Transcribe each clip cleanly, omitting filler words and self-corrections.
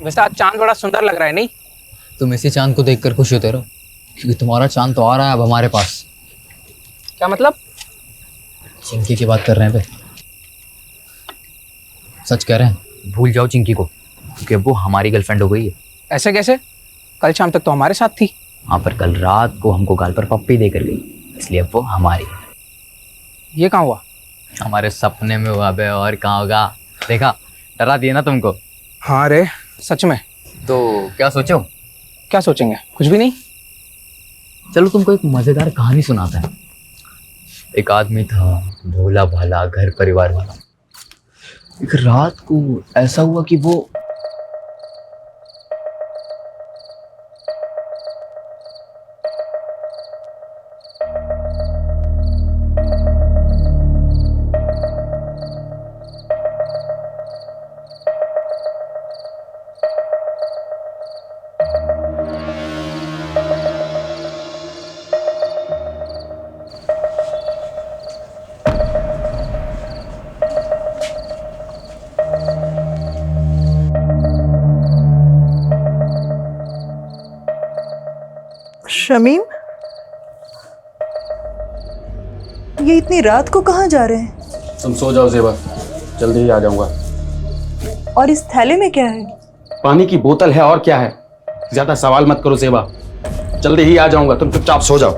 वैसे आज चांद बड़ा सुंदर लग रहा है नहीं? तुम इसी चांद को देखकर खुश होते रहो, क्योंकि तुम्हारा चांद तो आ रहा है अब हमारे पास। क्या मतलब? चिंकी की बात कर रहे हैं बे। सच कह रहे हैं, भूल जाओ चिंकी को, क्योंकि अब वो हमारी गर्लफ्रेंड हो गई है। ऐसे कैसे? कल शाम तक तो हमारे साथ थी। हाँ, पर कल रात को हमको गाल पर पप्पी देकर गई, इसलिए अब वो हमारी। ये कहाँ हुआ? हमारे सपने में हुआ बे, और कहाँ होगा। देखा, डरा दिया ना तुमको। हाँ रे, सच में। तो क्या सोचो? क्या सोचेंगे? कुछ भी नहीं। चलो तुमको एक मजेदार कहानी सुनाता है। एक आदमी था, भोला भाला, घर परिवार वाला। एक रात को ऐसा हुआ कि वो शमीम, ये इतनी रात को कहाँ जा रहे हैं? तुम सो जाओ ज़ेबा, जल्दी ही आ जाऊंगा। और इस थैले में क्या है? पानी की बोतल है, और क्या है। ज्यादा सवाल मत करो ज़ेबा, जल्दी ही आ जाऊंगा, तुम चुपचाप सो जाओ।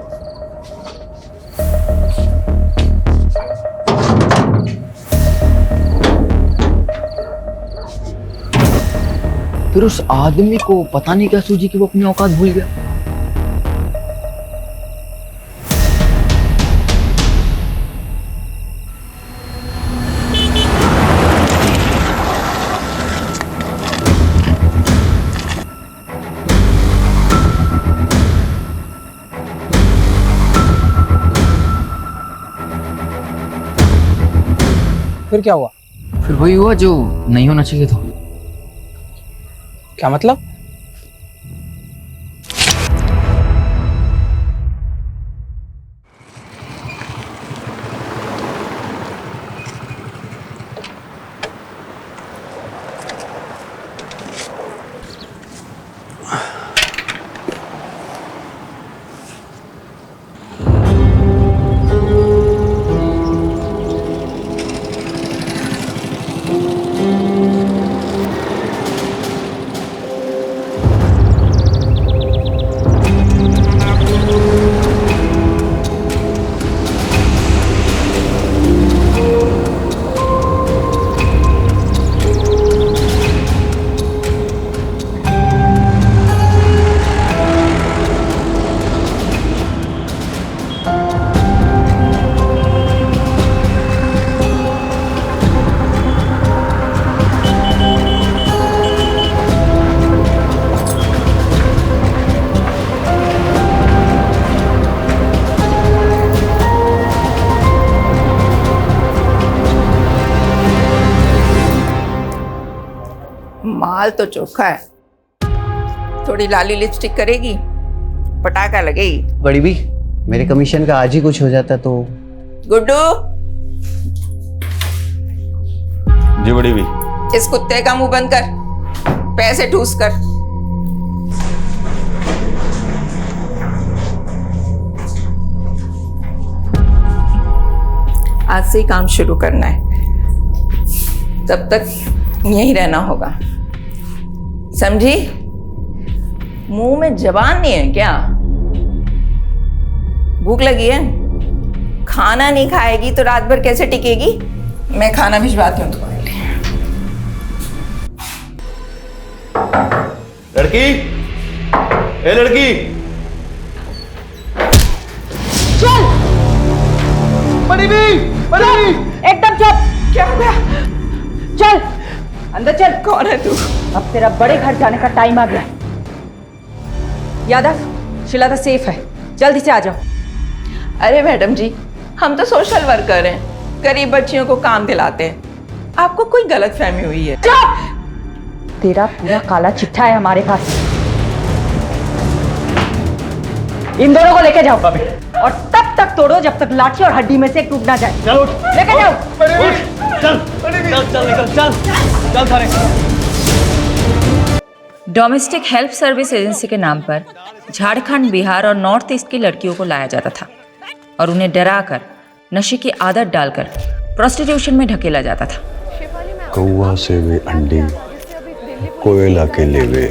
फिर उस आदमी को पता नहीं क्या सूझी कि वो अपनी औकात भूल गया। फिर क्या हुआ? फिर वही हुआ जो नहीं होना चाहिए था। क्या मतलब? माल तो चोखा है, थोड़ी लाली लिपस्टिक करेगी, पटाखा लगेगी। बड़ी भी, मेरे कमीशन का आज ही कुछ हो जाता तो। गुड्डू, जी बड़ी भी। इस कुत्ते का मुंह बंद कर, पैसे ठूस कर। आज से ही काम शुरू करना है, तब तक यहीं रहना होगा, समझी? मुंह में जबान नहीं है क्या? भूख लगी है? खाना नहीं खाएगी तो रात भर कैसे टिकेगी? मैं खाना भिजवाती हूँ तुम्हारे लिए। लड़की, ए लड़की, चल बड़ी भी, एकदम चुप। क्या हो गया? चल अंदर चल। कौन है तू? अब तेरा बड़े घर जाने का टाइम आ गया। यादव, शिलादा सेफ है, जल्दी से आ जाओ। अरे मैडम जी, हम तो सोशल वर्कर हैं, गरीब बच्चियों को काम दिलाते हैं। आपको कोई गलतफहमी हुई है। चुप! तेरा पूरा काला चिट्ठा है हमारे पास। इन दोनों को लेके जाओ और तब तक तोड़ो जब तक लाठी और हड्डी में से एक टूट ना जाए। चलो लेके जाओ। चल चल चल निकल, चल चल सारे। डोमेस्टिक हेल्प सर्विस एजेंसी के नाम पर झारखंड, बिहार और नॉर्थ ईस्ट की लड़कियों को लाया जाता था और उन्हें डराकर, नशे की आदत डालकर प्रोस्टिट्यूशन में ढकेला जाता था। कौआ से वे अंडे, कोयला के लेवे।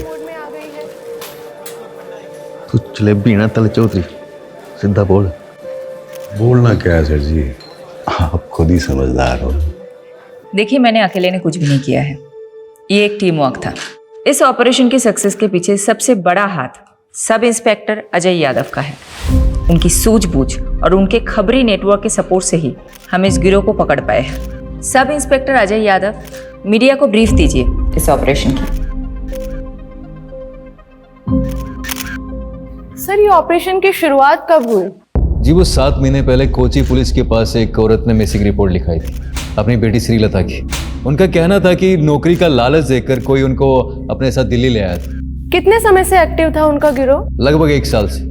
तू जलेबी ना तल चौधरी, सीधा बोल। बोलना क्या है सर जी, आप खुद ही समझदार हो। देखिए, मैंने अकेले ने कुछ भी नहीं किया है, ये एक टीम वर्क था। इस ऑपरेशन की सक्सेस के पीछे सबसे बड़ा हाथ सब इंस्पेक्टर अजय यादव का है। उनकी सूझबूझ और उनके खबरी नेटवर्क के सपोर्ट से ही हम इस गिरोह को पकड़ पाए हैं। Sub inspector Ajay Yadav, media को ब्रीफ दीजिए इस ऑपरेशन की। सर, ये ऑपरेशन की शुरुआत कब हुई? जी वो 7 महीने पहले कोची पुलिस के पास एक औरत ने मिसिंग रिपोर्ट लिखाई थी, अपनी बेटी श्रीलता की। उनका कहना था कि नौकरी का लालच देकर कोई उनको अपने साथ दिल्ली ले आया था। कितने समय से एक्टिव था उनका गिरोह? लगभग 1 साल से।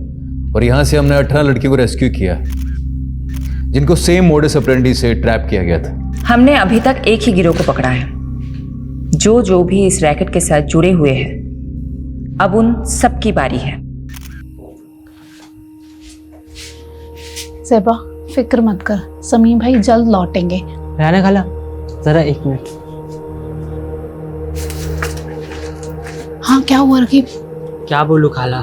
और यहाँ से हमने 18 लड़कियों को रेस्क्यू किया, जिनको सेम मोडस ऑपरेंडी से ट्रैप किया गया था। हमने अभी तक एक ही गिरोह को पकड़ा है। जो भी इस रैकेट के साथ जुड़े हुए हैं, अब उन सबकी बारी है। ज़ेबा, फिक्र मत कर, समीम भाई जल्द लौटेंगे। राना खाला, जरा 1 मिनट। हाँ, क्या हुआ रकीब? क्या बोलूं खाला,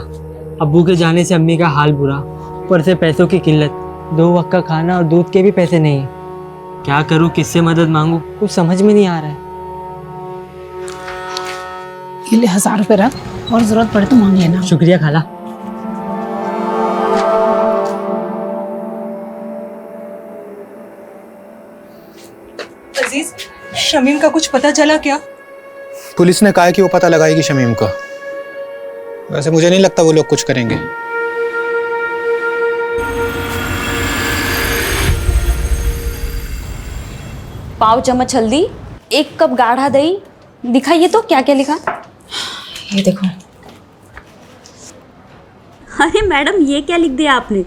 अब्बू के जाने से अम्मी का हाल बुरा, ऊपर से पैसों की किल्लत, 2 वक्त का खाना और दूध के भी पैसे नहीं। क्या करूं, किससे मदद मांगूं, कुछ समझ में नहीं आ रहा है। ये ले 1000 रुपये रख, और जरूरत पड़े तो मांग लेना। शुक्रिया खाला। अजीज, शमीम का कुछ पता चला क्या? पुलिस ने कहा है कि वो पता लगाएगी शमीम का। वैसे मुझे नहीं लगता वो लोग कुछ करेंगे। पाव चम्मच हल्दी, 1 कप गाढ़ा दही। दिखाइए तो क्या क्या लिखा। ये देखो। अरे मैडम, ये क्या लिख दिया आपने?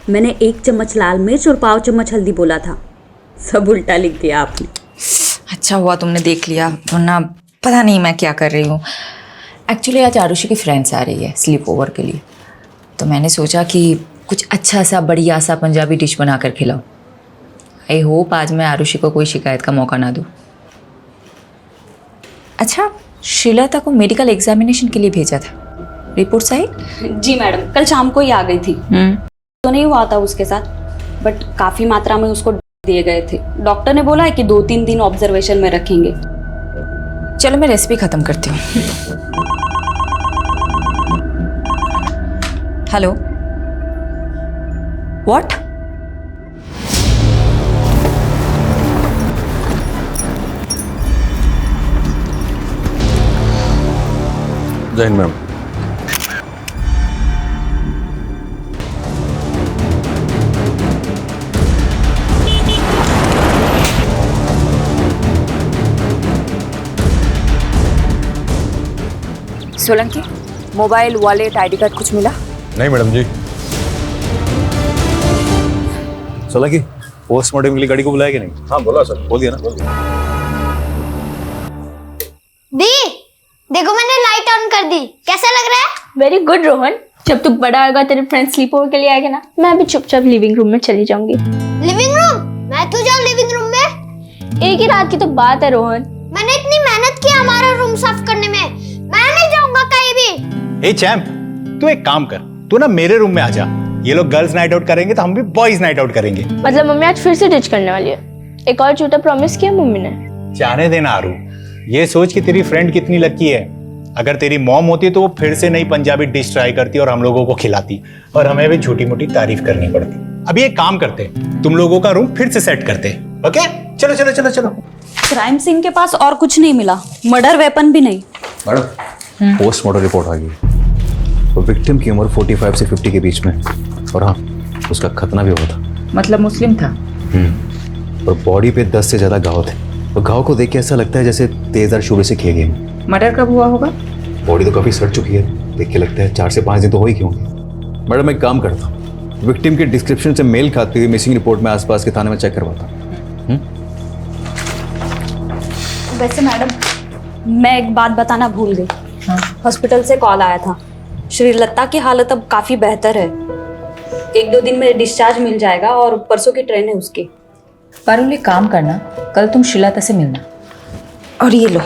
मैंने 1 चम्मच लाल मिर्च और पाव चम्मच हल्दी बोला था, सब उल्टा लिख दिया आपने। अच्छा हुआ तुमने देख लिया, वरना पता नहीं मैं क्या कर रही हूँ। एक्चुअली आज आरुषि की फ्रेंड्स आ रही है स्लीप ओवर के लिए, तो मैंने सोचा कि कुछ अच्छा सा बढ़िया सा पंजाबी डिश बना कर खिलाऊं। आई होप आज मैं आरुषि को कोई शिकायत का मौका ना दूँ। अच्छा, श्रीलता को मेडिकल एग्जामिनेशन के लिए भेजा था, रिपोर्ट्स आई? जी मैडम, कल शाम को ही आ गई थी। तो नहीं हुआ था उसके साथ, बट काफ़ी मात्रा में उसको दिए गए थे। डॉक्टर ने बोला है कि 2-3 दिन ऑब्जर्वेशन में रखेंगे। चलो मैं रेसिपी खत्म करती हूँ। Hello, what? जय हिंद ma'am. Solanki, mobile, wallet, ID card कुछ मिला? नहीं मैडम जी। सोलंकी, पोस्टमार्टम के लिए गाड़ी को बुलाया कि नहीं? हाँ बोला सर। बोल दिया ना? दी, देखो मैंने लाइट ऑन कर दी, कैसा लग रहा है? वेरी गुड रोहन, जब तू बड़ा होगा तेरे फ्रेंड स्लीप ओवर के लिए आएगा ना, मैं भी चुपचाप लिविंग रूम में चली जाऊंगी। Living room? मैं तो जाऊँ लिविंग रूम में? एक ही रात की तो बात है रोहन। मैंने इतनी मेहनत की हमारा रूम साफ करने में, मैं नहीं जाऊंगा कहीं भी। ए चैंप, तू एक काम कर, तू ना मेरे रूम में आ जा। ये लोग गर्ल्स नाइट आउट करेंगे तो हम भी बॉयज नाइट आउट करेंगे। मतलब मम्मी आज फिर से डिच करने वाली है? एक और झूठा प्रॉमिस किया मम्मी ने। जाने देना आरू, ये सोच कि तेरी फ्रेंड कितनी लकी है। अगर तेरी मॉम होती तो वो फिर से नई पंजाबी डिश ट्राई करती और हम लोगों को खिलाती, और हमें भी छोटी मोटी तारीफ करनी पड़ती। अभी एक काम करते, तुम लोगों का रूम फिर से सेट करते। ओके, चलो चलो चलो चलो। क्राइम सीन के पास और कुछ नहीं मिला, मर्डर वेपन भी नहीं। मैडम, पोस्टमार्टम रिपोर्ट आ गई। तो विक्टिम की उम्र 45 से 50 के बीच में, और हाँ, उसका खतना भी हुआ था। मतलब मुस्लिम था? और बॉडी पे 10 से ज्यादा घाव थे, और घाव को देख के ऐसा लगता है जैसे तेजदार शूले से किए गए। मर्डर कब हुआ होगा? बॉडी तो काफी सड़ चुकी है, देख के लगता है 4 से 5 दिन तो हो ही होंगे। मैडम, एक काम करता हूँ, विक्टिम के डिस्क्रिप्शन से मेल खाती हुई मिसिंग रिपोर्ट में आसपास के थाने में चेक करवाता हूँ। वैसे मैडम, मैं एक बात बताना भूल गई। हाँ? हॉस्पिटल से कॉल आया था। श्रीलता की हालत अब काफी बेहतर है। 1-2 दिन में डिस्चार्ज मिल जाएगा और परसों की ट्रेन है उसकी। पारुल एक काम करना, कल तुम श्रीलता से मिलना। और ये लो,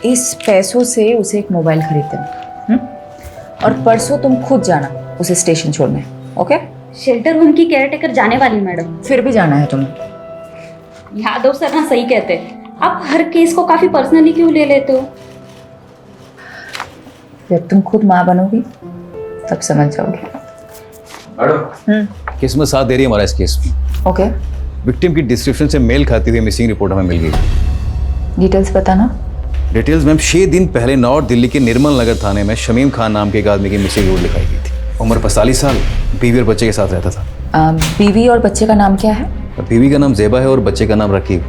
इस पैसों से उसे एक मोबाइल खरीद देना। और परसों तुम खुद जाना उसे स्टेशन छोड़ने। ओके? शेल्टर होम की केयरटेकर जाने वाली मैडम। फिर भी जाना है तुम्हें। यादव सर ना सही कहते, आप हर केस को काफी पर्सनली क्यों ले लेते हो? जब तुम खुद माँ बनोगी तब समझ जाओगी। मैडम, किस्मत साथ दे रही है हमारा इस केस में। ओके, विक्टिम की डिस्क्रिप्शन से मेल खाती हुई मिसिंग रिपोर्ट हमें मिल गई। डिटेल्स बताना। डिटेल्स मैम, 6 दिन पहले नॉर्थ दिल्ली के निर्मल नगर थाने में शमीम खान नाम के एक आदमी की मिसिंग रिपोर्ट लिखाई गई थी। उम्र 45 साल, बीवी और बच्चे के साथ रहता था। बीवी और बच्चे का नाम क्या है? बीवी का नाम ज़ेबा है और बच्चे का नाम रकीब।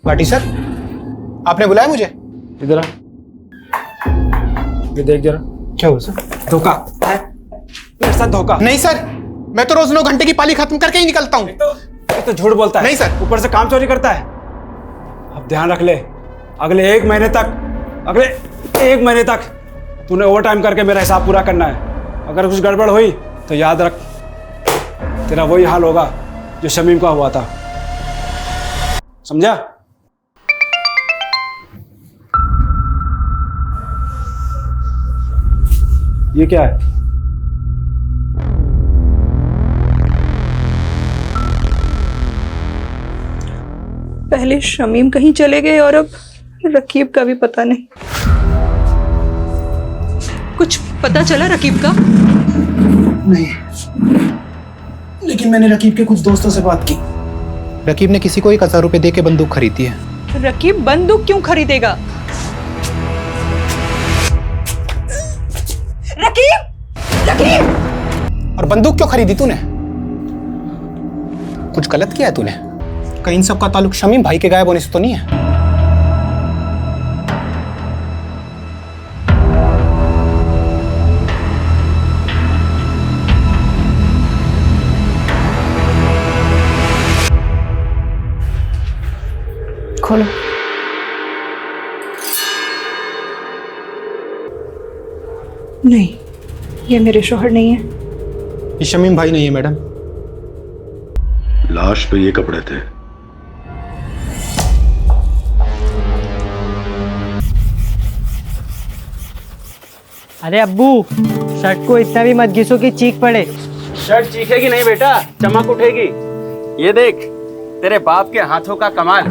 भाटी सर, आपने बुलाया मुझे? इधर आ, ये देख जरा। क्या हुआ सर? धोखा है मेरे साथ, धोखा। नहीं सर, मैं तो रोज 9 घंटे की पाली खत्म करके ही निकलता हूँ। तो झूठ बोलता है। नहीं सर। ऊपर से काम चोरी करता है। अब ध्यान रख ले, अगले 1 महीने तक तूने ओवर टाइम करके मेरा हिसाब पूरा करना है। अगर कुछ गड़बड़ हुई तो याद रख, तेरा वही हाल होगा जो शमीम का हुआ था। समझा? ये क्या है? पहले शमीम कहीं चले गए और अब रकीब का भी पता नहीं। कुछ पता चला रकीब का? नहीं, लेकिन मैंने रकीब के कुछ दोस्तों से बात की। रकीब ने किसी को 1000 रुपए दे के बंदूक खरीदी है। रकीब बंदूक क्यों खरीदेगा? रकीब! रकीब! और बंदूक क्यों खरीदी तूने? कुछ गलत किया है तूने? कहीं इन सब का ताल्लुक शमीम भाई के गायब होने से तो नहीं है? खोलो। नहीं, ये मेरे शौहर नहीं है। ये शमीम भाई नहीं है मैडम। लाश पे ये कपड़े थे। अरे अब्बू, शर्ट को इतना भी मत घिसो कि चीख पड़े। शर्ट चीखेगी नहीं बेटा, चमक उठेगी। ये देख, तेरे बाप के हाथों का कमाल।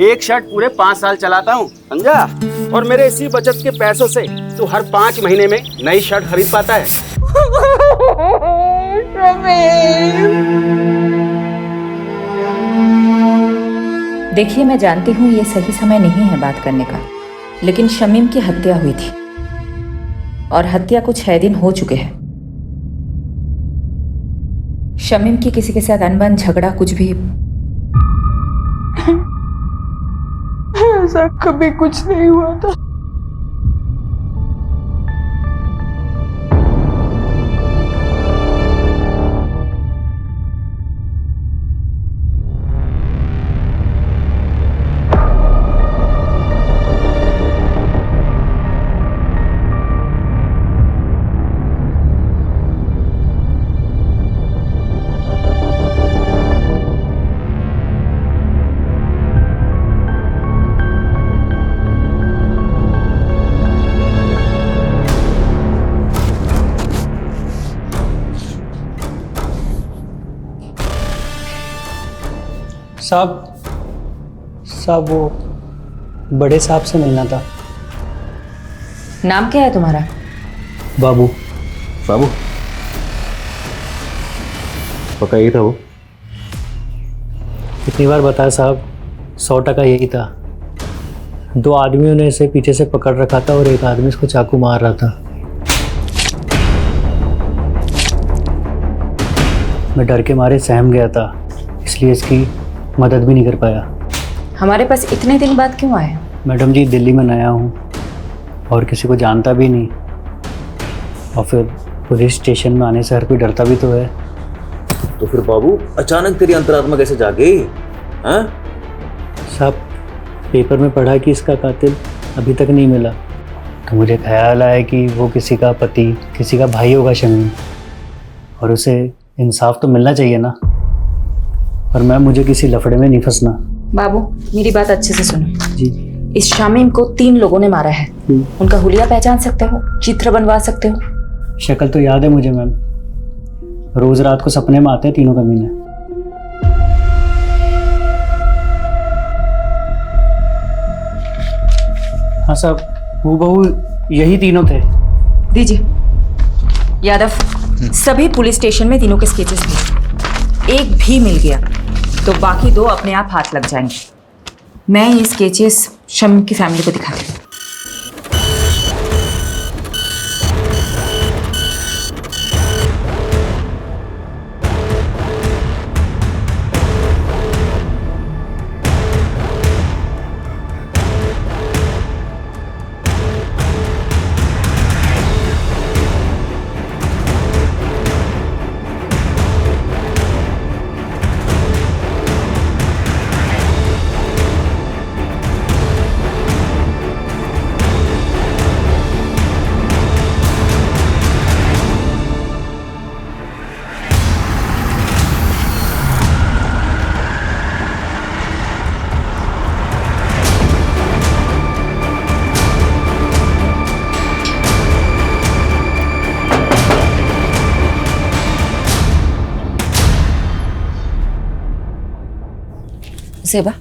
एक शर्ट पूरे 5 साल चलाता हूँ, समझा? और मेरे इसी बचत के पैसों से तू हर 5 महीने में नई शर्ट खरीद पाता है। देखिए, मैं जानती हूँ ये सही समय नहीं है बात करने का, लेकिन शमीम की हत्या हुई थी और हत्या को 6 दिन हो चुके हैं। शमीम की किसी के साथ अनबन, झगड़ा, कुछ भी? ऐसा कभी कुछ नहीं हुआ था। साहब वो बड़े साहब से मिलना था। नाम क्या है तुम्हारा? बाबू। बाबू पक्का यही था वो? कितनी बार बताया साहब, 100% यही था। 2 आदमियों ने इसे पीछे से पकड़ रखा था और एक आदमी इसको चाकू मार रहा था। मैं डर के मारे सहम गया था, इसलिए इसकी मदद भी नहीं कर पाया। हमारे पास इतने दिन बाद क्यों आए? मैडम जी, दिल्ली में नया हूँ और किसी को जानता भी नहीं, और फिर पुलिस स्टेशन में आने से हर कोई डरता भी तो है। तो फिर बाबू अचानक तेरी अंतरात्मा कैसे जागी? हाँ? साहब, पेपर में पढ़ा कि इसका कातिल अभी तक नहीं मिला, तो मुझे ख्याल आया कि वो किसी का पति, किसी का भाई होगा शमीम, और उसे इंसाफ तो मिलना चाहिए ना। पर मैम, मुझे किसी लफड़े में नहीं फंसना। बाबू, मेरी बात अच्छे से सुनो जी। इस शामीम को 3 लोगों ने मारा है। उनका हुलिया पहचान सकते हो? चित्र बनवा सकते हो? शक्ल तो याद है मुझे मैम, रोज रात को सपने में आते हैं तीनों कमीने। हाँ साहब, वो बहू यही तीनों थे। दीजिए यादव, सभी पुलिस स्टेशन में तीनों के स्केचेस थे। एक भी मिल गया तो बाकी 2 अपने आप हाथ लग जाएंगे। मैं ये स्केचेस शमीम की फैमिली को दिखाती हूँ। सेबा,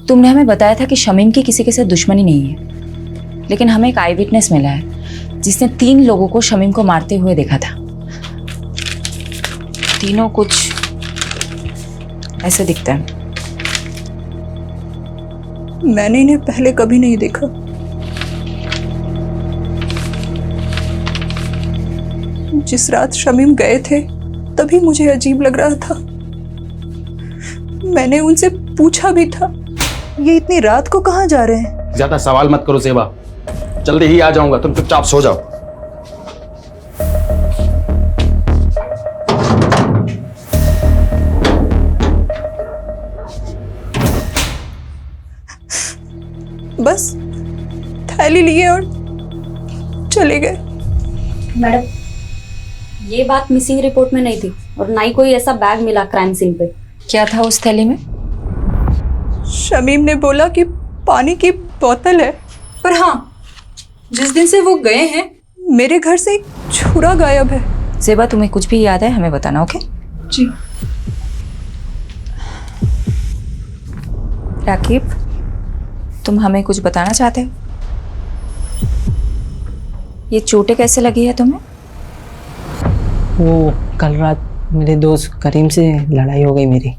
तुमने हमें बताया था कि शमीम की किसी के साथ दुश्मनी नहीं है, लेकिन हमें एक आई विटनेस मिला है जिसने 3 लोगों को शमीम को मारते हुए देखा था। तीनों कुछ ऐसे दिखता है। मैंने इन्हें पहले कभी नहीं देखा। जिस रात शमीम गए थे तभी मुझे अजीब लग रहा था। मैंने उनसे पूछा भी था, ये इतनी रात को कहाँ जा रहे हैं? ज्यादा सवाल मत करो सेबा, जल्दी ही आ जाऊंगा, तुम चुपचाप सो जाओ। बस थैली लिए और चले गए। मैडम, ये बात मिसिंग रिपोर्ट में नहीं थी और ना ही कोई ऐसा बैग मिला क्राइम सीन पे। क्या था उस थैली में? शमीम ने बोला कि पानी की बोतल है, पर हाँ, जिस दिन से वो गए हैं मेरे घर से एक छुरा गायब है। सेबा, तुम्हें कुछ भी याद है हमें बताना, ओके? जी। राकीब, तुम हमें कुछ बताना चाहते हो? ये चोटें कैसे लगी है तुम्हें? वो कल रात मेरे दोस्त करीम से लड़ाई हो गई मेरी।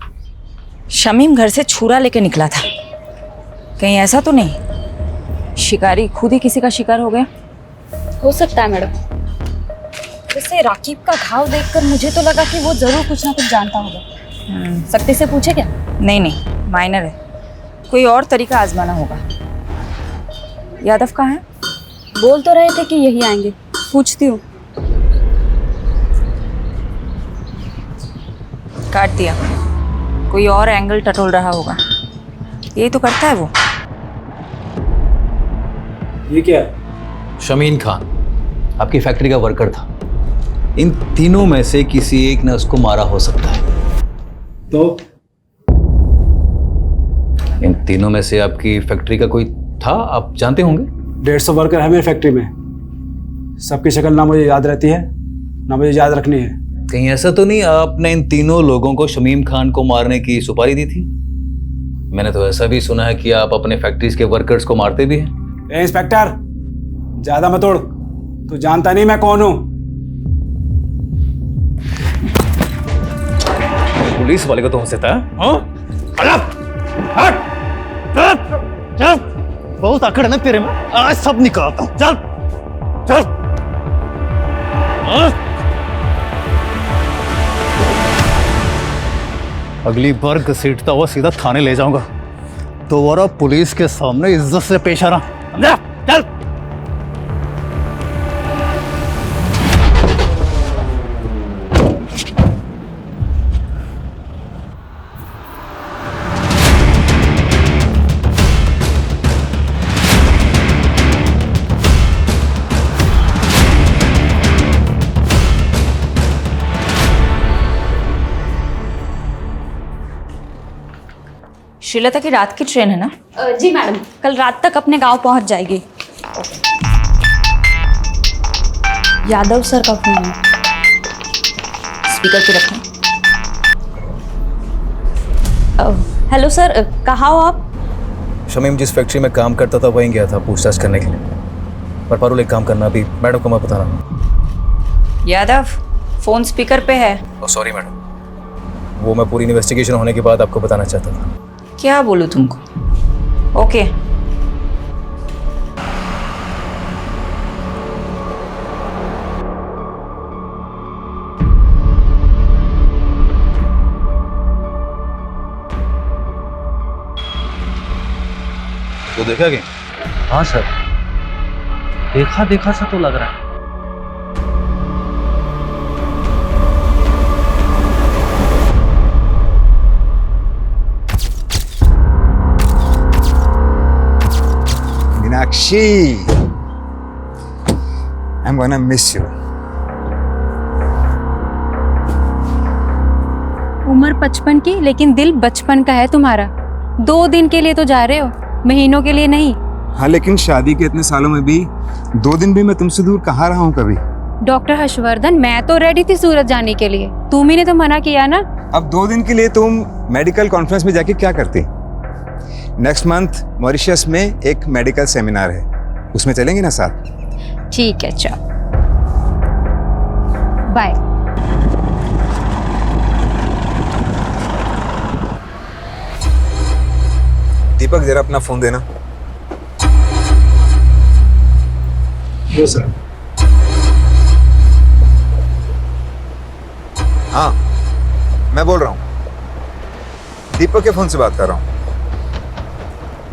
शमीम घर से छुरा लेके निकला था, कहीं ऐसा तो नहीं शिकारी खुद ही किसी का शिकार हो गया? हो सकता है मैडम। वैसे राकीब का घाव देखकर मुझे तो लगा कि वो जरूर कुछ ना कुछ जानता होगा। सख्ती से पूछे क्या? नहीं नहीं, माइनर है, कोई और तरीका आजमाना होगा। यादव कहाँ है? बोल तो रहे थे कि यही आएंगे, पूछती हूँ। काट दिया, कोई और एंगल टटोल रहा होगा। यही तो करता है वो। ये क्या? शमीन खान आपकी फैक्ट्री का वर्कर था। इन तीनों में से किसी एक ने उसको मारा हो सकता है। तो इन तीनों में से आपकी फैक्ट्री का कोई था, आप जानते होंगे? 150 वर्कर है मेरी फैक्ट्री में। सबकी शक्ल ना मुझे याद रहती है ना मुझे याद रखनी है। कहीं ऐसा तो नहीं आपने इन तीनों लोगों को शमीम खान को मारने की सुपारी दी थी? मैंने तो ऐसा भी सुना है कि आप अपने फैक्ट्रीज के वर्कर्स को मारते भी हैं। ए इंस्पेक्टर, ज्यादा मत उड़। तू जानता नहीं मैं कौन हूं। पुलिस वाले को तो होश देता है, हाँ? बहुत आकड़ है ना तेरे में, आज सब निकालता हूं। चल चल। अगली बार घसीटता हुआ सीधा थाने ले जाऊंगा। दोबारा पुलिस के सामने इज्जत से पेश आना, समझा? चल। श्रीलता की रात की ट्रेन है ना? जी मैडम, कल रात तक अपने गांव पहुंच जाएगी। यादव सर का फोन है। स्पीकर पे रखें। हेलो सर, कहाँ हो आप? शमीम जिस फैक्ट्री में काम करता था वहीं गया था पूछताछ करने के लिए। पर पारुल एक काम करना, अभी मैडम को मत बताना। यादव, फोन स्पीकर पे है। सॉरी मैडम, वो मैं पूरी इन्वेस्टिगेशन होने के बाद आपको बताना चाहता था। क्या बोलूं तुमको? ओके। तो देखा क्या? हाँ सर, देखा देखा सा तो लग रहा है। Meenakshi, I'm gonna miss you. उम्र 55 की, लेकिन दिल बचपन का है तुम्हारा। 2 दिन के लिए तो जा रहे हो, महीनों के लिए नहीं। हाँ, लेकिन शादी के इतने सालों में भी 2 दिन भी मैं तुमसे दूर कहाँ रहा हूँ कभी। डॉक्टर हर्षवर्धन, मैं तो रेडी थी सूरत जाने के लिए, तुम ही ने तो मना किया ना। अब 2 दिन के लिए तुम मेडिकल कॉन्फ्रेंस में जाके क्या करती? नेक्स्ट मंथ मॉरिशस में एक मेडिकल सेमिनार है, उसमें चलेंगे ना साथ? ठीक है, चल बाय। दीपक, जरा अपना फोन देना। वो सर। हाँ, मैं बोल रहा हूँ, दीपक के फोन से बात कर रहा हूँ।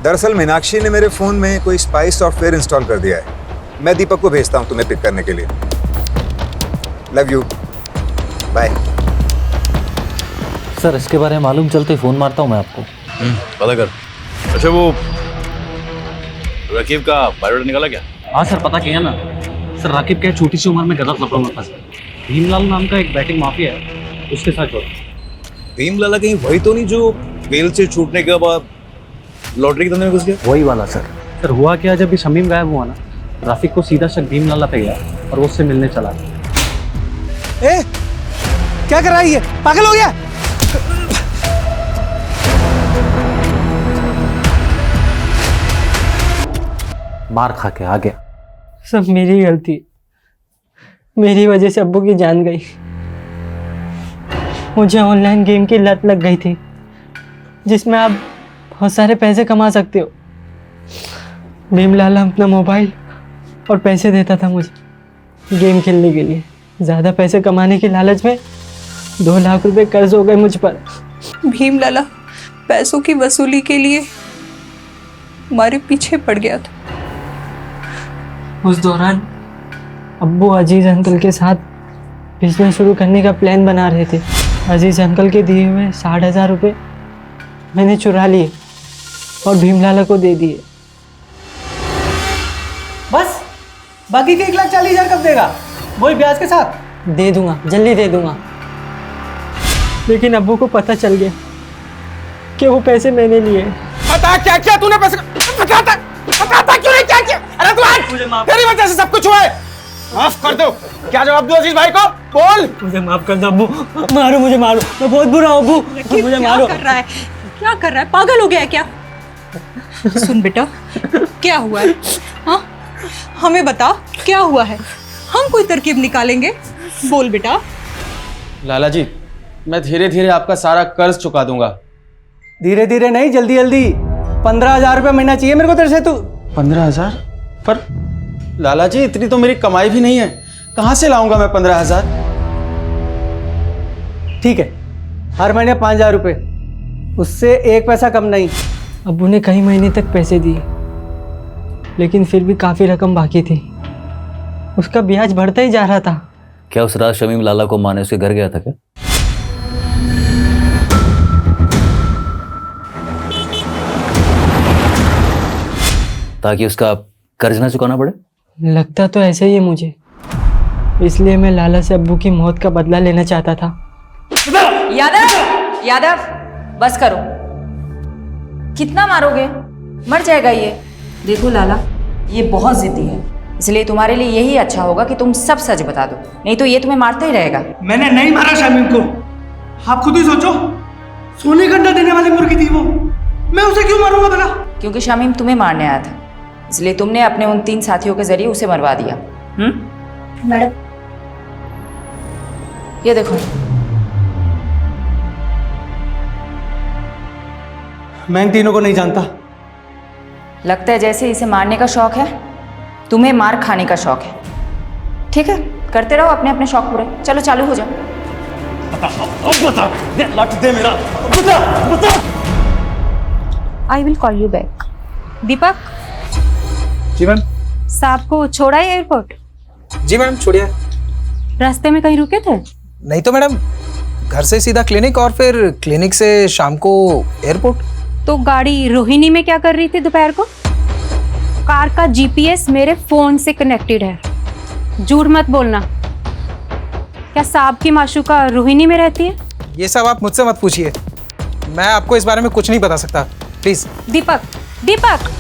दरअसल मीनाक्षी ने मेरे फोन में कोई स्पाई सॉफ्टवेयर इंस्टॉल कर दिया है। मैं दीपक को भेजता हूँ तुम्हें पिक करने के लिए। Love you, bye. सर, इसके बारे में मालूम चलते फोन मारता हूँ मैं आपको। पता कर। अच्छा, वो रकीब का बायोडाटा निकाला क्या? हाँ सर, पता किया ना सर। राकिब क्या छोटी सी उम्र में गलत लफड़ों में फंसा। भीमलाल नाम का एक बैटिंग माफिया है, उसके साथ जोड़ा। भीमलाला कहीं वही तो नहीं जो बेल से छूटने के बाद लॉटरी के धंधे में घुस गया? वही वाला सर। सर हुआ क्या, जब भी शमीम गायब हुआ ना, राफिक को सीधा शक भीमलाला पे गया और वो उससे मिलने चला गया। ए, क्या कर रहा है ये? पागल हो गया? मार खा के आ गया। सब मेरी गलती, मेरी वजह से अब्बू की जान गई। मुझे ऑनलाइन गेम की लत लग गई थी, जिसमें आप बहुत सारे पैसे कमा सकते हो। भीमलाल अपना मोबाइल और पैसे देता था मुझे गेम खेलने के लिए। ज़्यादा पैसे कमाने की लालच में 2 लाख रुपए कर्ज हो गए मुझ पर। भीमलाला पैसों की वसूली के लिए हमारे पीछे पड़ गया था। उस दौरान अब्बू अजीज अंकल के साथ बिजनेस शुरू करने का प्लान बना रहे थे। अजीज अंकल के दिए हुए 60,000 रुपये मैंने चुरा लिए और भीमलाला को दे दिए। बस, बाकी के 1,40,000 कब देगा? वही ब्याज के साथ? दे दूंगा, जल्दी दे दूंगा। लेकिन अब्बू को पता चल गया कि वो पैसे मैंने लिए। बता क्या किया तूने पैसे? बताता क्यों नहीं क्या किया? अरे तू आज तेरी वजह से सब कुछ हुआ है। माफ कर दो। क्या जवाब दूं अजीज भाई को? बोल। मुझे माफ कर दो अब्बू, मारो मुझे, मारो, मैं बहुत बुरा हूँ अब्बू, मुझे मारो। कर रहा है? क्या कर रहा है? पागल हो गया है क्या? सुन बेटा, क्या हुआ है? हाँ, हमें बता क्या हुआ है? हम कोई तरकीब निकालेंगे। बोल बेटा। लाला जी, मैं धीरे धीरे आपका सारा कर्ज चुका दूंगा। धीरे धीरे नहीं, जल्दी जल्दी। 15,000 रुपये महीना चाहिए मेरे को तेरे से। तू 15,000? पर लाला जी, इतनी तो मेरी कमाई भी नहीं है, कहाँ से लाऊंगा मैं 15,000? ठीक है, हर महीने 5,000 रुपये, उससे 1 पैसा कम नहीं। अब्बू ने कई महीने तक पैसे दिए, लेकिन फिर भी काफ़ी रकम बाकी थी। उसका ब्याज बढ़ता ही जा रहा था। क्या उस रात शमीम लाला को मारने उसके घर गया था क्या? ताकि उसका कर्ज ना चुकाना पड़े? लगता तो ऐसे ही है मुझे, इसलिए मैं लाला से अब्बू की मौत का बदला लेना चाहता था। यादव, यादव, बस करो। कितना मारोगे? मर जाएगा ये। देखो लाला, ये बहुत जिद्दी है, इसलिए तुम्हारे लिए यही अच्छा होगा कि तुम सब सच बता दो, नहीं तो ये तुम्हें मारता ही रहेगा। मैंने नहीं मारा शमीम को, आप खुद ही सोचो। सोने का अंडा देने वाली मुर्गी थी वो, मैं उसे क्यों मारूंगा भला? क्योंकि शमीम तुम्हें मारने आया था, इसलिए तुमने अपने उन 3 साथियों के जरिए उसे मरवा दिया। मैडम, ये देखो। मैं इन तीनों को नहीं जानता। लगता है जैसे इसे मारने का शौक है, तुम्हें मार खाने का शौक है। ठीक है, करते रहो अपने अपने शौक पूरे। चलो चालू हो जाओ। बता, लट दे मेरा। बता। I will call you back. Deepak. जी मैम। साहब को छोड़ा है एयरपोर्ट? जी मैम, छोड़िए। रास्ते में कहीं रुके थे? नहीं तो मैडम, घर से सीधा क्लिनिक और फिर क्लिनिक से शाम को एयरपोर्ट। तो गाड़ी रोहिणी में क्या कर रही थी दोपहर को? कार का जीपीएस मेरे फोन से कनेक्टेड है। झूठ मत बोलना। क्या साहब की माशूका रोहिणी में रहती है? ये सब आप मुझसे मत पूछिए, मैं आपको इस बारे में कुछ नहीं बता सकता, प्लीज। Deepak, Deepak.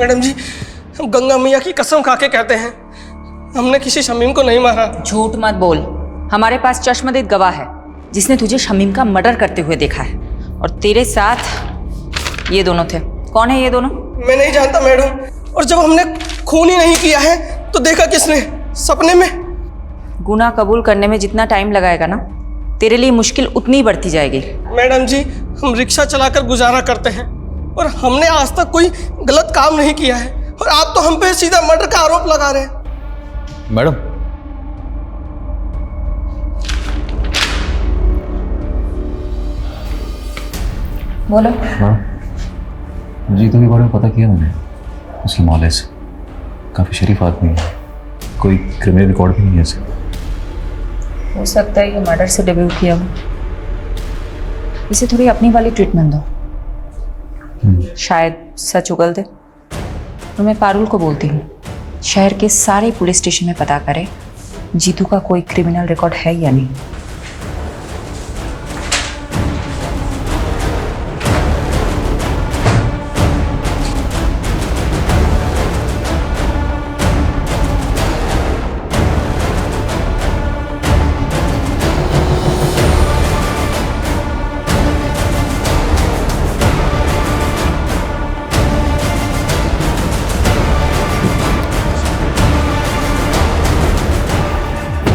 मैडम जी, हम गंगा मैया की कसम खा के कहते हैं, हमने किसी शमीम को नहीं मारा। झूठ मत बोल। हमारे पास चश्मदीद गवाह है जिसने तुझे शमीम का मर्डर करते हुए देखा है, और तेरे साथ ये दोनों थे। कौन है ये दोनों? मैं नहीं जानता मैडम, और जब हमने खून ही नहीं किया है तो देखा किसने? सपने में। गुनाह कबूल करने में जितना टाइम लगाएगा ना, तेरे लिए मुश्किल उतनी बढ़ती जाएगी। मैडम जी, हम रिक्शा चलाकर गुजारा करते हैं और हमने आज तक कोई गलत काम नहीं किया है, और आप तो हम पे सीधा मर्डर का आरोप लगा रहे हैं। मैडम, बोलो। हाँ, जीतू के बारे में पता किया मैंने, उसकी मौले से। काफ़ी शरीफ आदमी है, कोई क्रिमिनल रिकॉर्ड भी नहीं है इसे। हो सकता है ये मर्डर से डेब्यू किया हो। इसे थोड़ी अपनी वाली ट्रीटमेंट दो, शायद सच उगल दे। तो मैं पारुल को बोलती हूँ, शहर के सारे पुलिस स्टेशन में पता करे जीतू का कोई क्रिमिनल रिकॉर्ड है या नहीं।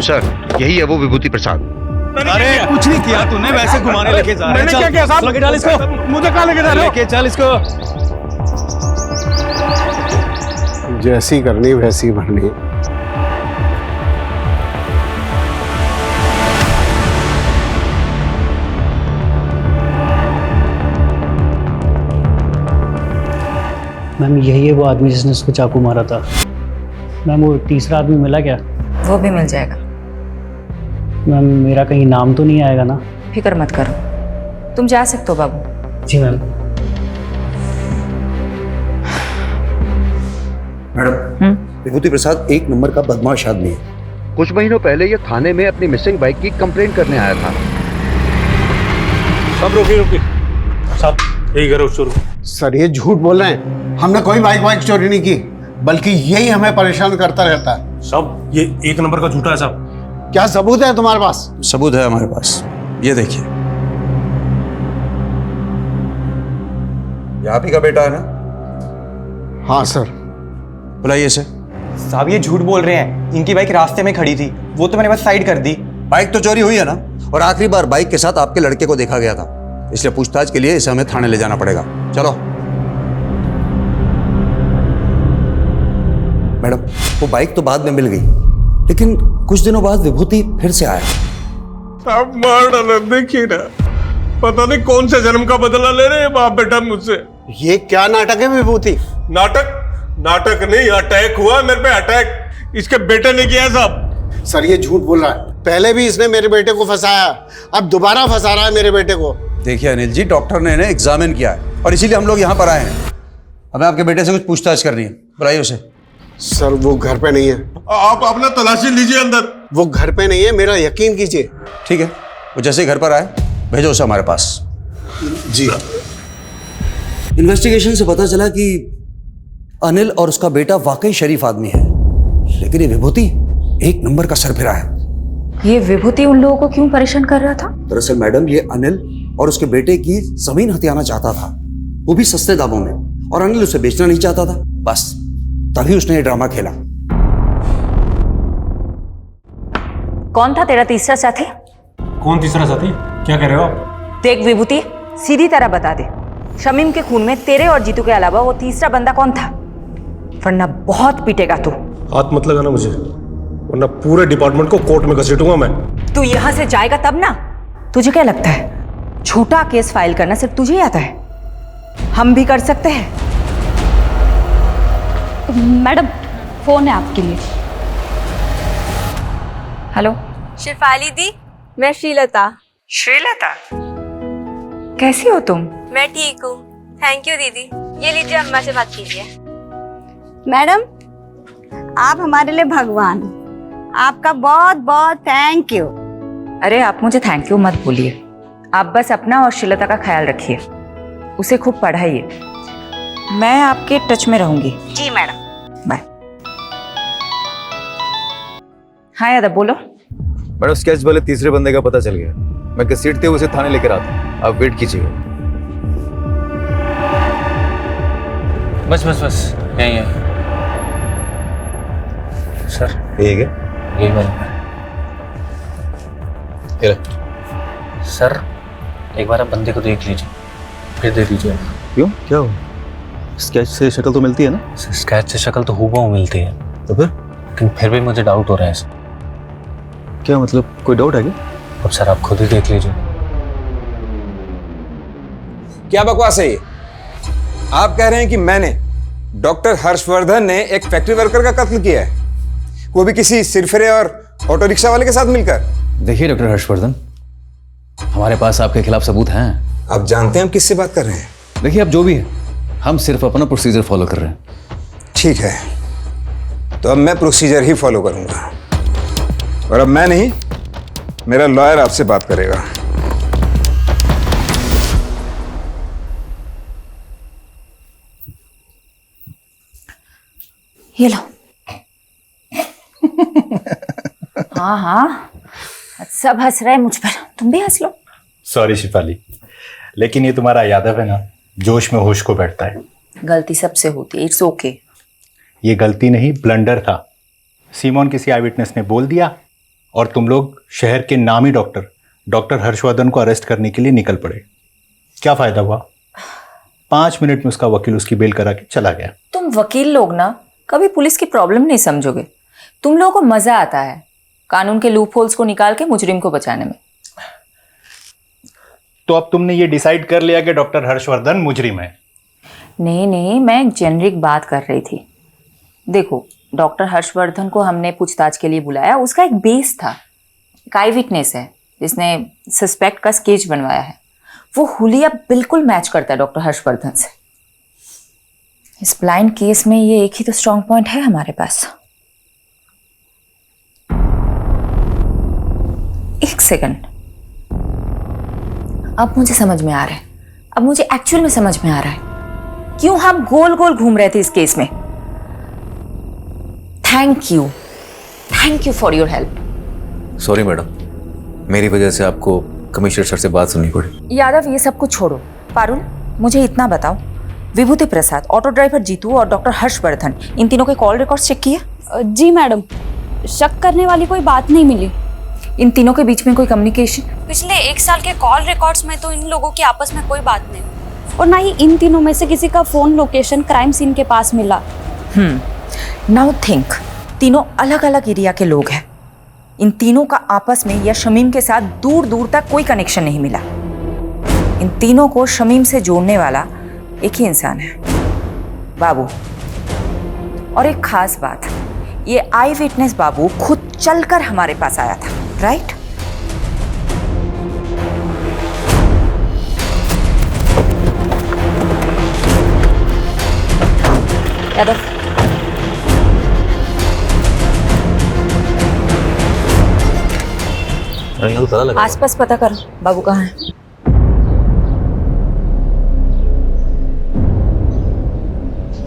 सर, यही है वो विभूति प्रसाद। अरे कुछ नहीं किया तूने, वैसे घुमाने लेके जा रहे हैं। मैंने क्या किया साहब? लेके चल इसको। मुझे कहाँ लेके जा रहे हो? लेके चल इसको। जैसी करनी वैसी भरनी। मैम यही है वो आदमी जिसने उसको चाकू मारा था। मैम वो तीसरा आदमी मिला क्या? वो भी मिल जाएगा। मैम मेरा कहीं नाम तो नहीं आएगा ना? फिक्र मत करो, तुम जा सकते हो बाबू। जी मैम। मैडम, विभूति प्रसाद एक नंबर का बदमाश आदमी है। कुछ महीनों पहले ये थाने में अपनी मिसिंग बाइक की कंप्लेंट करने आया था। सब रुकिए साहब, यही करो शुरू। सर ये झूठ बोल रहे हैं, हमने कोई बाइक चोरी नहीं की, बल्कि यही हमें परेशान करता रहता है। साहब ये एक नंबर का झूठा है साहब। क्या सबूत है तुम्हारे पास? सबूत है हमारे पास, ये देखिए। ये आप ही का बेटा है ना? हाँ सर। बुलाइए इसे। साहब ये झूठ बोल रहे हैं, इनकी बाइक रास्ते में खड़ी थी, वो तो मैंने बस साइड कर दी। बाइक तो चोरी हुई है ना, और आखिरी बार बाइक के साथ आपके लड़के को देखा गया था, इसलिए पूछताछ के लिए इसे हमें थाने ले जाना पड़ेगा। चलो। मैडम वो बाइक तो बाद में मिल गई, लेकिन कुछ दिनों बाद विभूति फिर से आया। आप मार डाला, देखिए ना, पता नहीं कौन से जन्म का बदला ले रहे हैं बाप बेटा मुझसे। ये क्या नाटक है विभूति? नाटक नहीं, अटैक हुआ मेरे पे, अटैक इसके बेटे ने किया साहब। सर ये झूठ बोल रहा है, पहले भी इसने मेरे बेटे को फंसाया, अब दोबारा फंसा रहा है मेरे बेटे को। देखिए अनिल जी, डॉक्टर ने इन्हें एग्जामिन किया है और इसीलिए हम लोग यहाँ पर आए हैं। हमें आपके बेटे से कुछ पूछताछ करनी है, बुलाइए उसे। सर वो घर पे नहीं है। आप अपना तलाशी लीजिए अंदर। वो घर पे नहीं है, मेरा यकीन कीजिए। ठीक है, वो जैसे ही घर पर आए भेजो उसे हमारे पास। जी। इन्वेस्टिगेशन से पता चला कि अनिल और उसका बेटा वाकई शरीफ आदमी है, लेकिन ये विभूति एक नंबर का सरफिरा है। ये विभूति उन लोगों को क्यों परेशान कर रहा था? दरअसल मैडम ये अनिल और उसके बेटे की जमीन हथियाना चाहता था, वो भी सस्ते दामों में, और अनिल उसे बेचना नहीं चाहता था। बस तभी उसने ये ड्रामा खेला। कौन था तेरा तीसरा साथी? कौन तीसरा साथी? क्या कह रहे हो आप? देख विभूति, सीधी तरह बता दे, शमीम के खून में तेरे और जीतू के अलावा वो तीसरा बंदा कौन था? वरना बहुत पीटेगा तू। हाथ मत लगाना मुझे, वरना पूरे डिपार्टमेंट को कोर्ट में घसीटूंगा मैं। तू यहाँ से जाएगा तब ना। तुझे क्या लगता है झूठा केस फाइल करना सिर्फ तुझे ही आता है? हम भी कर सकते हैं। मैडम फोन है आपके लिए। हेलो शिफाली दी, मैं श्रीलता। श्रीलता, कैसी हो तुम? मैं ठीक हूँ, थैंक यू दीदी। ये लीजिए, अम्मा से बात कीजिए। मैडम आप हमारे लिए भगवान, आपका बहुत बहुत थैंक यू। अरे आप मुझे थैंक यू मत बोलिए, आप बस अपना और श्रीलता का ख्याल रखिए, उसे खूब पढ़ाइए। मैं आपके टच में रहूंगी। जी मैडम। बाय। हाँ यादव बोलो। मैडम स्केच वाले तीसरे बंदे का पता चल गया, मैं घसीटते हुए उसे थाने लेकर आता हूँ, आप वेट कीजिएगा। बस यही है सर। ठीक है, यही बन सर। एक बार आप बंदे को देख लीजिए, फिर दे दीजिए। क्यों, क्या हो? स्केच से शक्ल तो मिलती है ना? स्केच से शक्ल तो हूबहू मिलती है, तो लेकिन फिर भी मुझे डाउट हो रहा है। क्या मतलब, कोई डाउट है क्या? अब सर आप खुद ही देख लीजिए। क्या बकवास है ये? आप कह रहे हैं कि मैंने, डॉक्टर हर्षवर्धन ने एक फैक्ट्री वर्कर का कत्ल किया है, वो भी किसी सिरफिरे और ऑटो रिक्शा वाले के साथ मिलकर? देखिए डॉक्टर हर्षवर्धन, हमारे पास आपके खिलाफ सबूत हैं। आप जानते हैं हम किससे बात कर रहे हैं? देखिए आप जो भी है, हम सिर्फ अपना प्रोसीजर फॉलो कर रहे हैं। ठीक है, तो अब मैं प्रोसीजर ही फॉलो करूंगा, और अब मैं नहीं, मेरा लॉयर आपसे बात करेगा। ये लो। हाँ हाँ, सब हंस रहे हैं मुझ पर, तुम भी हंस लो। सॉरी शिफाली, लेकिन ये तुम्हारा यादव है ना, जोश में होश को बैठता है। गलती सबसे होती है, इट्स ओके। ये गलती नहीं, ब्लंडर था। सीमोन किसी आई विटनेस ने बोल दिया और तुम लोग शहर के नामी डॉक्टर हर्षवर्धन को अरेस्ट करने के लिए निकल पड़े। क्या फायदा हुआ? 5 मिनट में उसका वकील उसकी बेल करा के चला गया। तुम वकील लोग ना कभी पुलिस की प्रॉब्लम नहीं समझोगे। तुम लोगों को मजा आता है कानून के लूप होल्स को निकाल के मुजरिम को बचाने में। तो अब तुमने ये डिसाइड कर लिया कि डॉक्टर हर्षवर्धन मुजरिम है? नहीं नहीं, मैं एक जेनरिक बात कर रही थी। देखो, डॉक्टर हर्षवर्धन को हमने पूछताछ के लिए बुलाया, उसका एक बेस था, एक आई विटनेस है जिसने सस्पेक्ट का स्केच बनवाया है। वो हुलिया बिल्कुल मैच करता है डॉक्टर हर्षवर्धन से। इस ब्लाइंड केस में ये एक ही तो स्ट्रॉन्ग पॉइंट है हमारे पास। एक सेकंड, अब मुझे समझ में आ रहा है, अब मुझे एक्चुअल में समझ में आ रहा है क्यों हम गोल गोल घूम रहे थे इस केस में। Thank you for your help. Sorry madam, मेरी वजह से आपको कमिश्नर सर से बात सुननी पड़ी। यादव, ये सब कुछ छोड़ो। पारुल, मुझे इतना बताओ, विभूति प्रसाद, ऑटो ड्राइवर जीतू और डॉक्टर हर्षवर्धन, इन तीनों के कॉल रिकॉर्ड्स चेक किए? जी मैडम, शक करने वाली कोई बात नहीं मिली। इन तीनों के बीच में कोई कम्युनिकेशन? पिछले 1 साल के कॉल रिकॉर्ड्स में तो इन लोगों की आपस में कोई बात नहीं, और ना ही इन तीनों में से किसी का फोन लोकेशन क्राइम सीन के पास मिला। नाउ थिंक, तीनों अलग अलग एरिया के लोग हैं। इन तीनों का आपस में या शमीम के साथ दूर दूर तक कोई कनेक्शन नहीं मिला। इन तीनों को शमीम से जोड़ने वाला एक ही इंसान है, बाबू। और एक खास बात, ये आई विटनेस बाबू खुद चलकर हमारे पास आया था, राइट? यादव, आसपास पता कर, बाबू कहाँ है?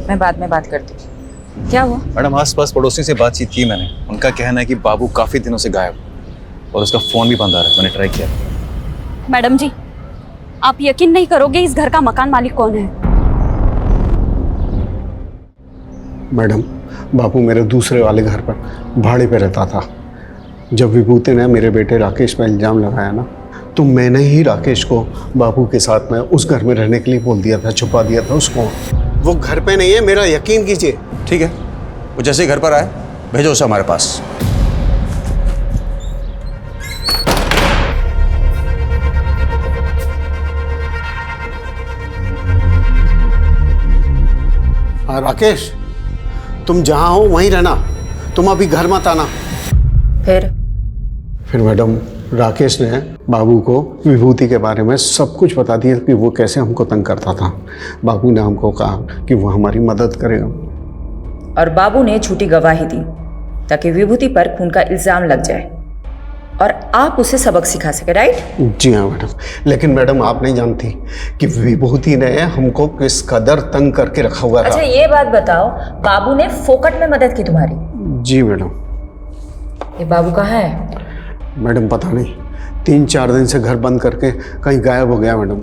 मैं बाद में बात करती हूँ। क्या हुआ? मैडम, आसपास पड़ोसी से बातचीत की मैंने। उनका कहना है कि बाबू काफी दिनों से गायब और उसका फोन भी बंद आ रहा है। मैंने ट्राई किया। मैडम जी, आप यकीन नहीं करोगे इस घर का मकान मालिक कौन है। मैडम, बापू मेरे दूसरे वाले घर पर भाड़े पे रहता था। जब विभूति ने मेरे बेटे राकेश पर इल्ज़ाम लगाया ना, तो मैंने ही राकेश को बापू के साथ में उस घर में रहने के लिए बोल दिया था, छुपा दिया था उसको। वो घर पे नहीं है, मेरा यकीन कीजिए। ठीक है, वो जैसे ही घर पर आए भेजो उसे हमारे पास। हाँ राकेश, तुम जहाँ हो वहीं रहना, तुम अभी घर मत आना। फिर मैडम, राकेश ने बाबू को विभूति के बारे में सब कुछ बता दिया कि वो कैसे हमको तंग करता था। बाबू ने हमको कहा कि वो हमारी मदद करेगा, और बाबू ने झूठी गवाही दी ताकि विभूति पर खून का इल्जाम लग जाए और आप उसे सबक सिखा सके, राइट? जी हाँ मैडम, लेकिन मैडम आप नहीं जानती कि विभूति ने हमको किस कदर तंग करके रखा हुआ था। अच्छा, ये बात बताओ, बाबू ने फोकट में मदद की तुम्हारी? जी मैडम। ये बाबू कहाँ है? मैडम पता नहीं, 3-4 दिन से घर बंद करके कहीं गायब हो गया मैडम।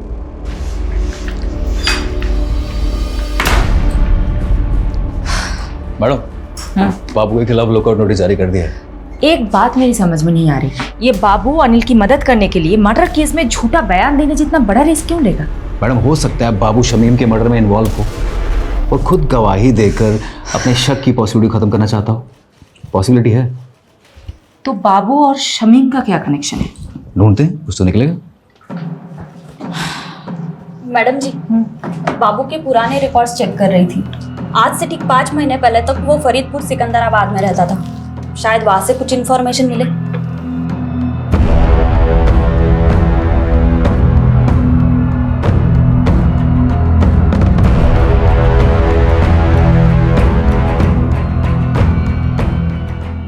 मैडम, बाबू के खिलाफ लुकआउट नोटिस जारी कर दिया है। एक बात मेरी समझ में नहीं आ रही, ये बाबू अनिल की मदद करने के लिए मर्डर केस में झूठा बयान देने जितना बड़ा रिस्क क्यों लेगा? मैडम, हो सकता है बाबू शमीम के मर्डर में इन्वॉल्व हो और खुद गवाही देकर अपने शक की पॉसिबिलिटी खत्म करना चाहता हो। पॉसिबिलिटी है। तो बाबू और शमीम का क्या कनेक्शन है? ढूंढते हैं, कुछ तो निकलेगा। मैडम जी, बाबू के पुराने रिकॉर्ड्स चेक कर रही थी। आज से ठीक 5 महीने पहले तक वो फरीदपुर सिकंदराबाद में रहता था। शायद वहां से कुछ इन्फॉर्मेशन मिले।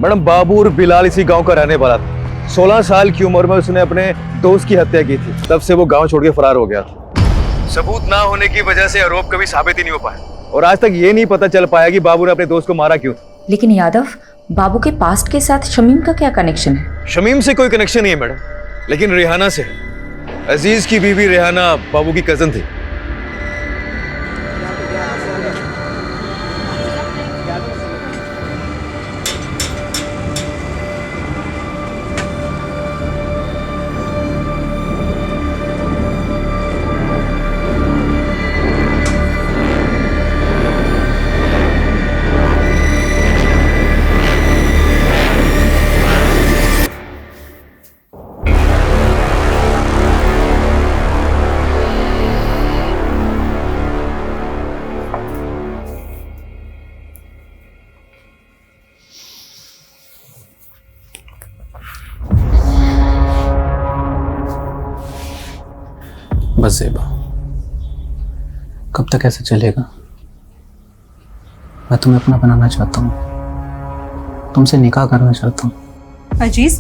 मैडम, बाबू और बिलाल इसी गांव का रहने वाला था। 16 साल की उम्र में उसने अपने दोस्त की हत्या की थी। तब से वो गांव छोड़ के फरार हो गया था। सबूत ना होने की वजह से आरोप कभी साबित ही नहीं हो पाया और आज तक ये नहीं पता चल पाया कि बाबू ने अपने दोस्त को मारा क्यों। लेकिन यादव, बाबू के पास्ट के साथ शमीम का क्या कनेक्शन है? शमीम से कोई कनेक्शन नहीं है मैडम, लेकिन रेहाना से। अजीज की बीवी रेहाना बाबू की कजन थी। बस ज़ेबा, कब तक ऐसे चलेगा? मैं तुम्हें अपना बनाना चाहता हूँ, तुमसे निकाह करना चाहता हूँ। अजीज,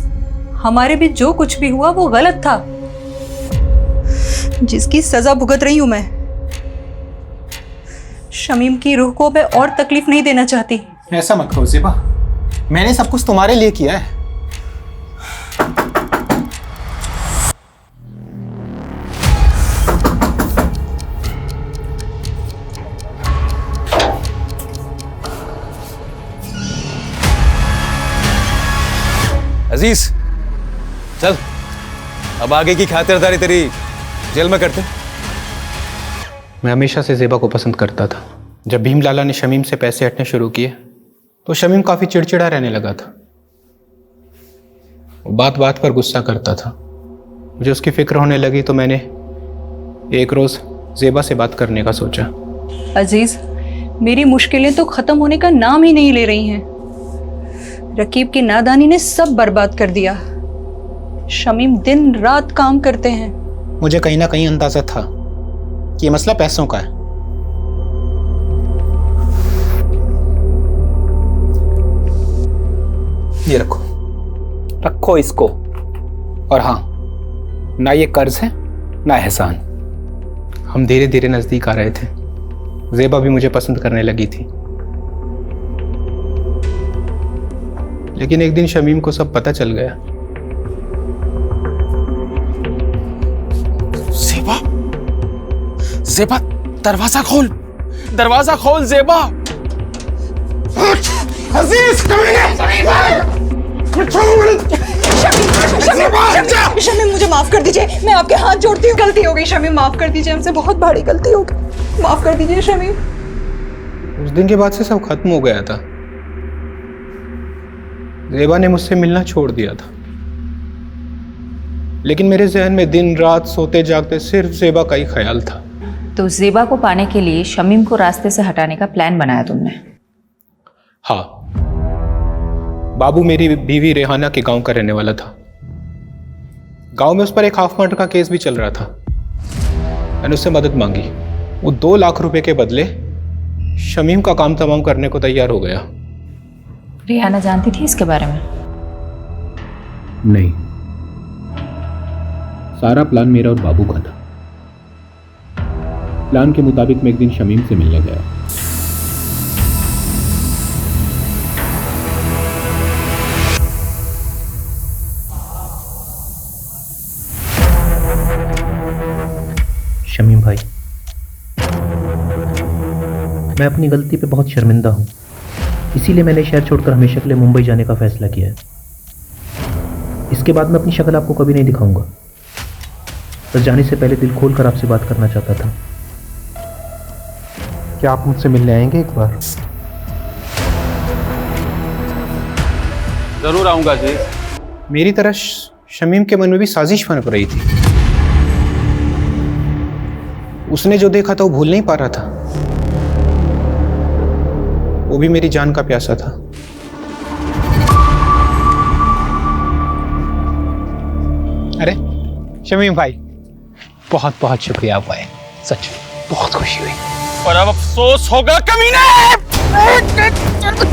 हमारे बीच जो कुछ भी हुआ वो गलत था, जिसकी सजा भुगत रही हूं मैं। शमीम की रूह को मैं और तकलीफ नहीं देना चाहती। ऐसा मत करो ज़ेबा, मैंने सब कुछ तुम्हारे लिए किया है। अजीज चल, अब आगे की खातिरदारी तेरी जेल में करते। मैं हमेशा से ज़ेबा को पसंद करता था। जब भीम लाला ने शमीम से पैसे हटने शुरू किए तो शमीम काफ़ी चिड़चिड़ा रहने लगा था। वो बात बात पर गुस्सा करता था। मुझे उसकी फिक्र होने लगी तो मैंने एक रोज़ ज़ेबा से बात करने का सोचा। अजीज, मेरी मुश्किलें तो ख़त्म होने का नाम ही नहीं ले रही हैं। रकीब की नादानी ने सब बर्बाद कर दिया। शमीम दिन रात काम करते हैं। मुझे कहीं ना कहीं अंदाजा था कि ये मसला पैसों का है। ये रखो, रखो इसको। और हाँ, ना ये कर्ज है ना एहसान। हम धीरे धीरे नजदीक आ रहे थे। ज़ेबा भी मुझे पसंद करने लगी थी। लेकिन एक दिन शमीम को सब पता चल गया। ज़ेबा, ज़ेबा, दरवाजा खोल, दरवाजा खोल ज़ेबा। अजीज, शमीम, मुझे माफ कर दीजिए, मैं आपके हाथ जोड़ती हूँ। गलती हो गई शमीम, माफ कर दीजिए, हमसे बहुत बड़ी गलती हो गई, माफ कर दीजिए शमीम। उस दिन के बाद से सब खत्म हो गया था। ज़ेबा ने मुझसे मिलना छोड़ दिया था, लेकिन मेरे जहन में दिन रात सोते जागते सिर्फ ज़ेबा का ही ख्याल था। तो ज़ेबा को पाने के लिए शमीम को रास्ते से हटाने का प्लान बनाया तुमने? हाँ, बाबू मेरी बीवी रेहाना के गांव का रहने वाला था। गांव में उस पर एक हाफ मर्डर का केस भी चल रहा था। मैंने उससे मदद मांगी। वो 2 लाख रुपए के बदले शमीम का काम तमाम करने को तैयार हो गया। रेहाना जानती थी इसके बारे में? नहीं, सारा प्लान मेरा और बाबू का था। प्लान के मुताबिक मैं एक दिन शमीम से मिलने गया। शमीम भाई, मैं अपनी गलती पे बहुत शर्मिंदा हूँ, इसीलिए मैंने शहर छोड़कर हमेशा के लिए मुंबई जाने का फैसला किया है। इसके बाद मैं अपनी शक्ल आपको कभी नहीं दिखाऊंगा। बस जाने से पहले दिल खोल कर आपसे बात करना चाहता था। क्या आप मुझसे मिलने आएंगे एक बार? जरूर आऊंगा जी। मेरी तरह शमीम के मन में भी साजिश पनप रही थी। उसने जो देखा था वो भूल नहीं पा रहा था। वो भी मेरी जान का प्यासा था। अरे शमीम भाई, बहुत बहुत शुक्रिया आप आए, सच बहुत खुशी हुई। और अब अफसोस होगा कमीने।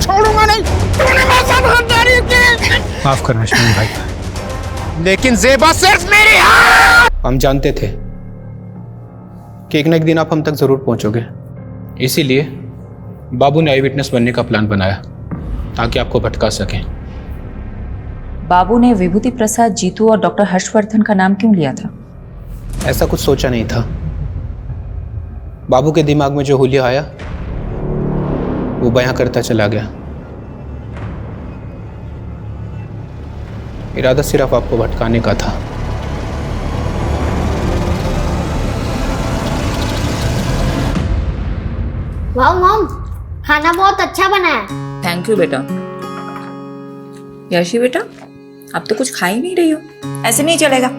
छोड़ूंगा नहीं, तूने मेरे साथ गद्दारी की। माफ करना शमीम भाई, लेकिन ज़ेबा सिर्फ मेरी है। हम जानते थे कि एक न एक दिन आप हम तक जरूर पहुंचोगे। इसीलिए बाबू ने आई विटनेस बनने का प्लान बनाया ताकि आपको भटका सकें। बाबू ने विभूति प्रसाद, जीतू और डॉक्टर हर्षवर्धन का नाम क्यों लिया था? ऐसा कुछ सोचा नहीं था। बाबू के दिमाग में जो हुलिया आया वो बयां करता चला गया। इरादा सिर्फ आपको भटकाने का था। वाह मॉम, खाना बहुत अच्छा बना है। थैंक यू बेटा। यशी बेटा, अब तो कुछ खा ही नहीं रही हो, ऐसे नहीं चलेगा।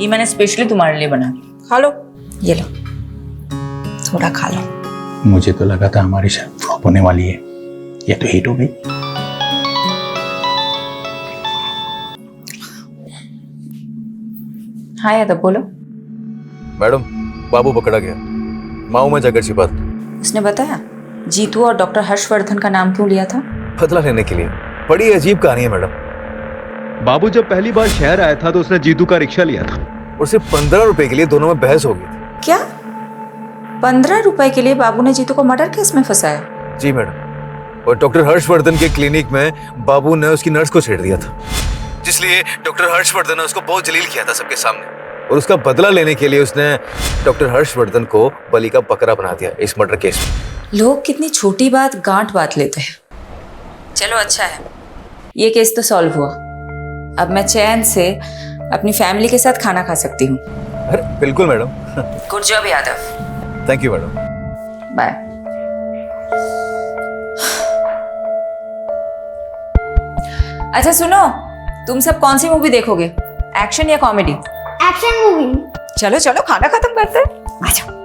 ये मैंने स्पेशली तुम्हारे लिए बना, खा लो। ये लो, थोड़ा खा लो। मुझे तो लगा था हमारी शायद फ्लॉप होने वाली है, ये तो हिट हो गई। हाँ यादव बोलो। मैडम, बाबू पकड़ा गया। माओ में जाकर छिपा था। उसने बताया जीतू और डॉक्टर हर्षवर्धन का नाम क्यों लिया था? बदला लेने के लिए। बड़ी अजीब कहानी है मैडम। बाबू जब पहली बार शहर आया था तो उसने जीतू का रिक्शा लिया था और सिर्फ 15 रुपए के लिए दोनों में बहस हो गई थी। क्या 15 रुपए के लिए बाबू ने जीतू को मर्डर केस में फंसाया? जी मैडम। और डॉक्टर हर्षवर्धन के क्लिनिक में बाबू ने उसकी नर्स को छेड़ दिया था, जिसलिए डॉक्टर हर्षवर्धन ने उसको बहुत जलील किया था सबके सामने। और उसका बदला लेने के लिए उसने डॉक्टर हर्षवर्धन को बलि का बकरा बना दिया इस मर्डर केस में। लोग कितनी छोटी बात गांठ बात लेते हैं। चलो अच्छा है, ये केस तो सॉल्व हुआ। अब मैं चैन से अपनी फैमिली के साथ खाना खा सकती हूँ। अरे बिल्कुल madam. Good job Yadav. Thank you madam. Bye. अच्छा सुनो, तुम सब कौन सी मूवी देखोगे, एक्शन या कॉमेडी? Action movie. चलो चलो खाना खत्म करते हैं, आ जाओ।